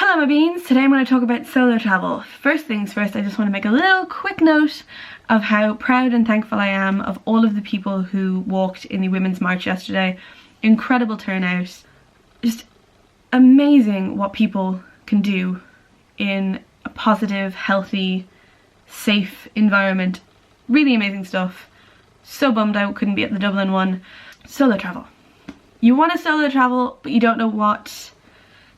Hello my beans, today I'm going to talk about solo travel. First things first, I just want to make a little quick note of how proud and thankful I am of all of the people who walked in the Women's March yesterday. Incredible turnout. Just amazing what people can do in a positive, healthy, safe environment. Really amazing stuff. So bummed I couldn't be at the Dublin one. Solo travel. You want to solo travel, but you don't know what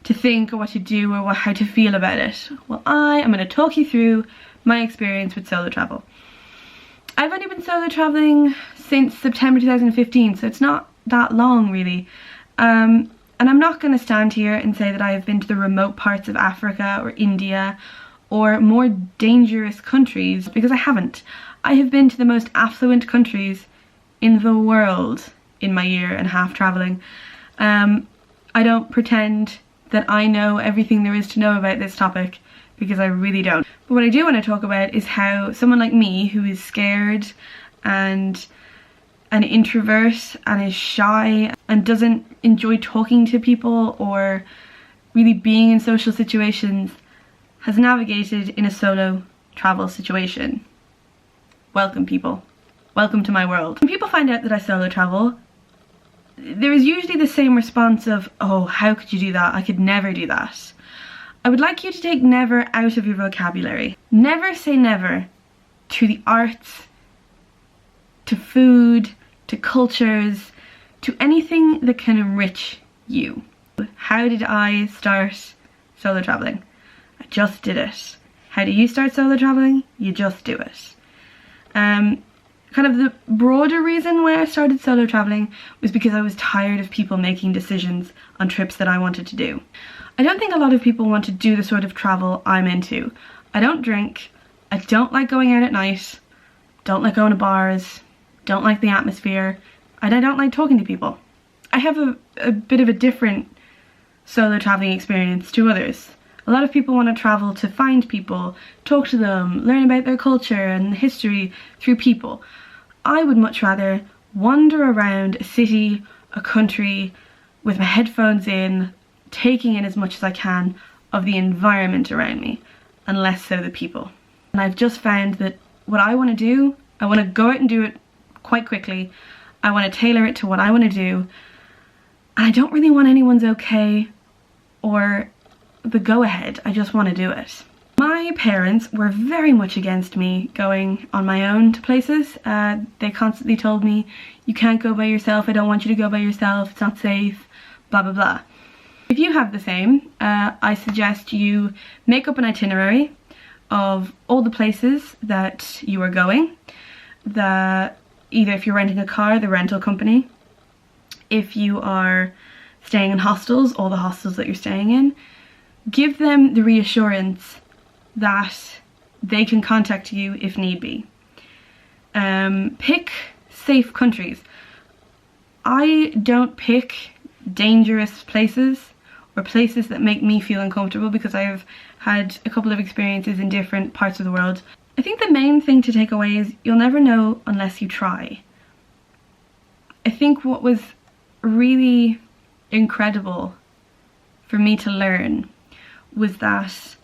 to think or what to do or how to feel about it. Well, I am going to talk you through my experience with solo travel. I've only been solo traveling since September 2015, so it's not that long really. And I'm not going to stand here and say that I have been to the remote parts of Africa or India or more dangerous countries, because I haven't. I have been to the most affluent countries in the world in my year and a half traveling. I don't pretend that I know everything there is to know about this topic, because I really don't. But what I do want to talk about is how someone like me, who is scared and an introvert and is shy and doesn't enjoy talking to people or really being in social situations, has navigated in a solo travel situation. Welcome people. Welcome to my world. When people find out that I solo travel, there is usually the same response of, oh, how could you do that? I could never do that. I would like you to take never out of your vocabulary. Never say never to the arts, to food, to cultures, to anything that can enrich you. How did I start solo traveling? I just did it. How do you start solo traveling? You just do it. Kind of the broader reason why I started solo traveling was because I was tired of people making decisions on trips that I wanted to do. I don't think a lot of people want to do the sort of travel I'm into. I don't drink, I don't like going out at night, don't like going to bars, don't like the atmosphere, and I don't like talking to people. I have a bit of a different solo traveling experience to others. A lot of people want to travel to find people, talk to them, learn about their culture and history through people. I would much rather wander around a city, a country, with my headphones in, taking in as much as I can of the environment around me, and less so the people. And I've just found that what I want to do, I want to go out and do it quite quickly. I want to tailor it to what I want to do, and I don't really want anyone's okay or the go-ahead. I just want to do it. My parents were very much against me going on my own to places. They constantly told me, you can't go by yourself, I don't want you to go by yourself, it's not safe, blah blah blah. If you have the same, I suggest you make up an itinerary of all the places that you are going. Either if you're renting a car, the rental company. If you are staying in hostels, all the hostels that you're staying in. Give them the reassurance that they can contact you if need be. Pick safe countries. I don't pick dangerous places or places that make me feel uncomfortable, because I have had a couple of experiences in different parts of the world. I think the main thing to take away is you'll never know unless you try. I think what was really incredible for me to learn was that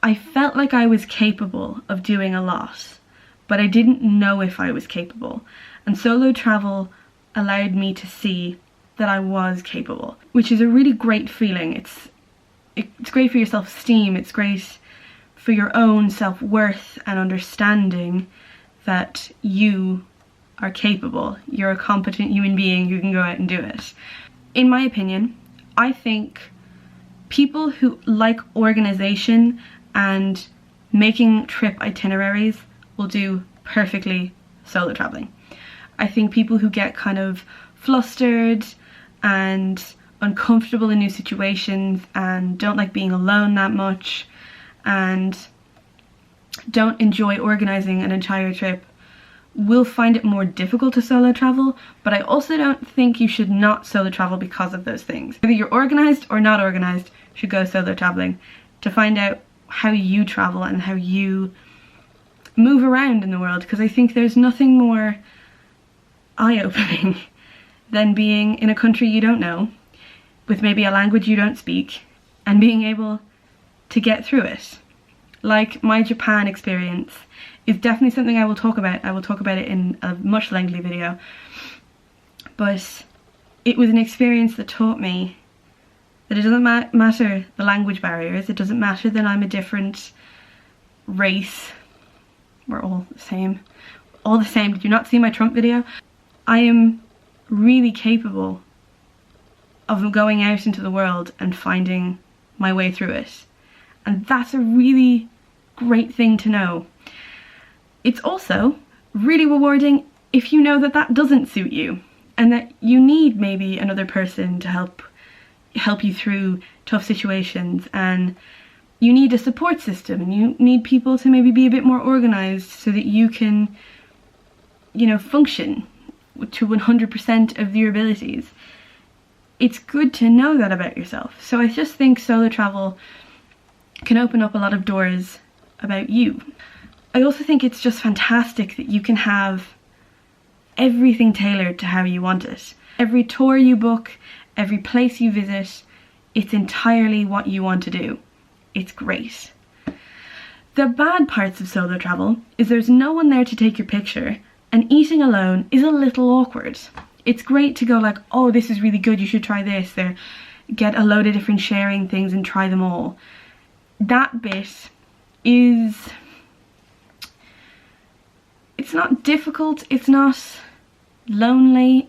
I felt like I was capable of doing a lot, but I didn't know if I was capable. And solo travel allowed me to see that I was capable, which is a really great feeling. It's great for your self-esteem, it's great for your own self-worth and understanding that you are capable. You're a competent human being who can go out and do it. In my opinion, I think people who like organization and making trip itineraries will do perfectly solo traveling. I think people who get kind of flustered and uncomfortable in new situations and don't like being alone that much and don't enjoy organizing an entire trip will find it more difficult to solo travel, but I also don't think you should not solo travel because of those things. Whether you're organized or not organized, you should go solo traveling to find out how you travel and how you move around in the world, because I think there's nothing more eye-opening than being in a country you don't know, with maybe a language you don't speak, and being able to get through it. Like my Japan experience is definitely something I will talk about. I will talk about it in a much lengthy video. But it was an experience that taught me that it doesn't matter the language barriers, it doesn't matter that I'm a different race. We're all the same. All the same. Did you not see my Trump video? I am really capable of going out into the world and finding my way through it. And that's a really great thing to know. It's also really rewarding if you know that that doesn't suit you and that you need maybe another person to help you through tough situations, and you need a support system, and you need people to maybe be a bit more organized so that you can, you know, function to 100% of your abilities. It's good to know that about yourself. So I just think solo travel can open up a lot of doors about you. I also think it's just fantastic that you can have everything tailored to how you want it. Every tour you book, every place you visit, it's entirely what you want to do. It's great. The bad parts of solo travel is there's no one there to take your picture, and eating alone is a little awkward. It's great to go like, oh, this is really good, you should try this, or get a load of different sharing things and try them all. That bit is, it's not difficult, it's not lonely.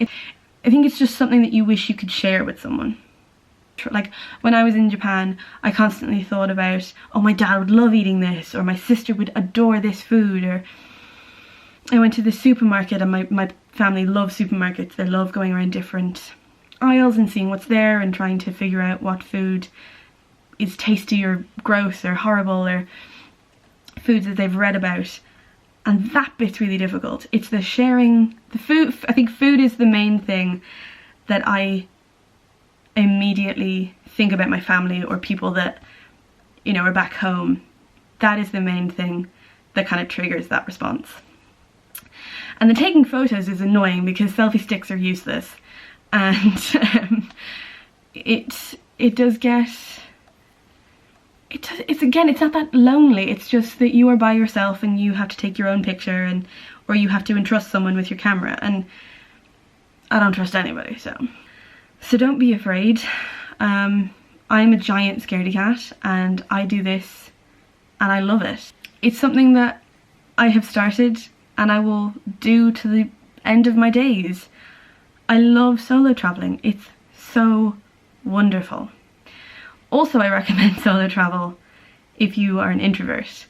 I think it's just something that you wish you could share with someone. Like when I was in Japan, I constantly thought about, oh, my dad would love eating this, or my sister would adore this food, or I went to the supermarket, and my family loves supermarkets. They love going around different aisles and seeing what's there and trying to figure out what food is tasty or gross or horrible, or foods that they've read about. And that bit's really difficult. It's the sharing, the food. I think food is the main thing that I immediately think about my family or people that, you know, are back home. That is the main thing that kind of triggers that response. And the taking photos is annoying because selfie sticks are useless, and it does get, it's again, it's not that lonely. It's just that you are by yourself and you have to take your own picture, or you have to entrust someone with your camera, and I don't trust anybody, so don't be afraid. I'm a giant scaredy cat, and I do this and I love it. It's something that I have started and I will do to the end of my days. I love solo traveling. It's so wonderful. Also, I recommend solo travel if you are an introvert.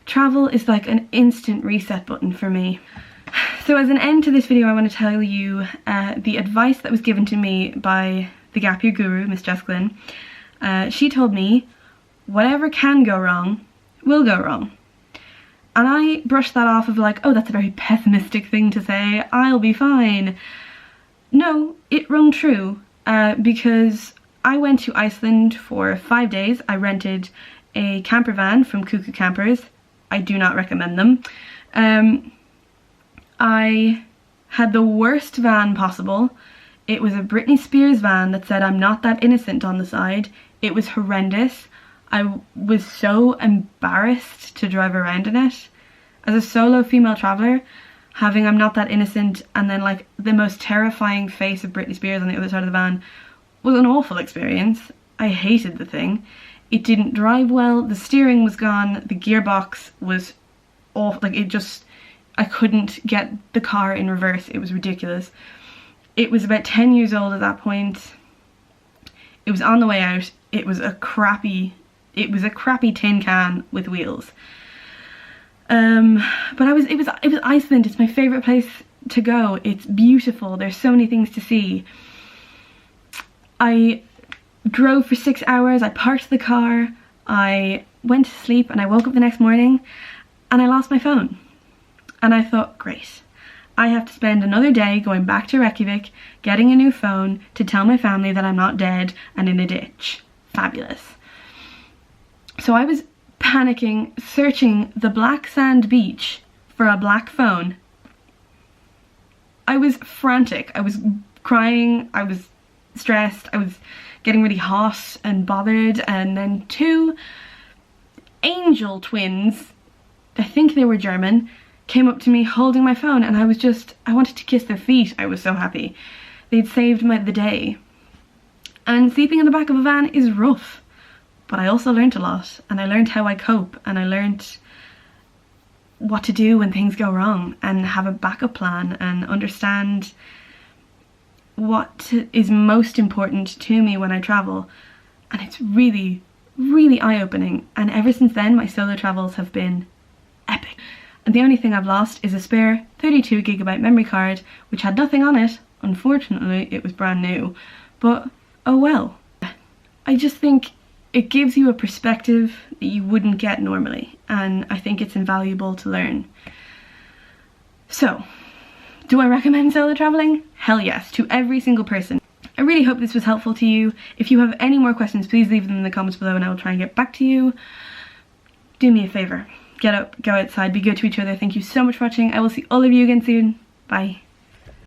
Travel is like an instant reset button for me. So as an end to this video, I want to tell you the advice that was given to me by the Gap Year guru, Miss Jess Glynn. She told me, whatever can go wrong, will go wrong. And I brushed that off of like, oh, that's a very pessimistic thing to say, I'll be fine. No, it rung true, because I went to Iceland for 5 days. I rented a camper van from Cuckoo Campers. I do not recommend them. I had the worst van possible. It was a Britney Spears van that said "I'm not that innocent" on the side. It was horrendous. I was so embarrassed to drive around in it. As a solo female traveller, having "I'm not that innocent" and then like the most terrifying face of Britney Spears on the other side of the van was an awful experience. I hated the thing. It didn't drive well, the steering was gone, the gearbox was awful, like it just, I couldn't get the car in reverse. It was ridiculous. It was about 10 years old at that point. It was on the way out. It was a crappy tin can with wheels. But it was Iceland. It's my favourite place to go. It's beautiful. There's so many things to see. I drove for 6 hours. I parked the car. I went to sleep, and I woke up the next morning and I lost my phone. And I thought, great, I have to spend another day going back to Reykjavik, getting a new phone to tell my family that I'm not dead and in a ditch. Fabulous. So I was panicking, searching the black sand beach for a black phone. I was frantic. I was crying. I was stressed, I was getting really hot and bothered, and then two angel twins, I think they were German, came up to me holding my phone, and I wanted to kiss their feet. I was so happy. They'd saved the day. And sleeping in the back of a van is rough, but I also learnt a lot, and I learned how I cope, and I learnt what to do when things go wrong, and have a backup plan, and understand what is most important to me when I travel. And it's really, really eye-opening, and ever since then my solo travels have been epic. And the only thing I've lost is a spare 32GB memory card, which had nothing on it. Unfortunately, it was brand new, but oh well. I just think it gives you a perspective that you wouldn't get normally, and I think it's invaluable to learn. So, do I recommend solo traveling? Hell yes, to every single person. I really hope this was helpful to you. If you have any more questions, please leave them in the comments below and I will try and get back to you. Do me a favour. Get up, go outside, be good to each other. Thank you so much for watching. I will see all of you again soon. Bye.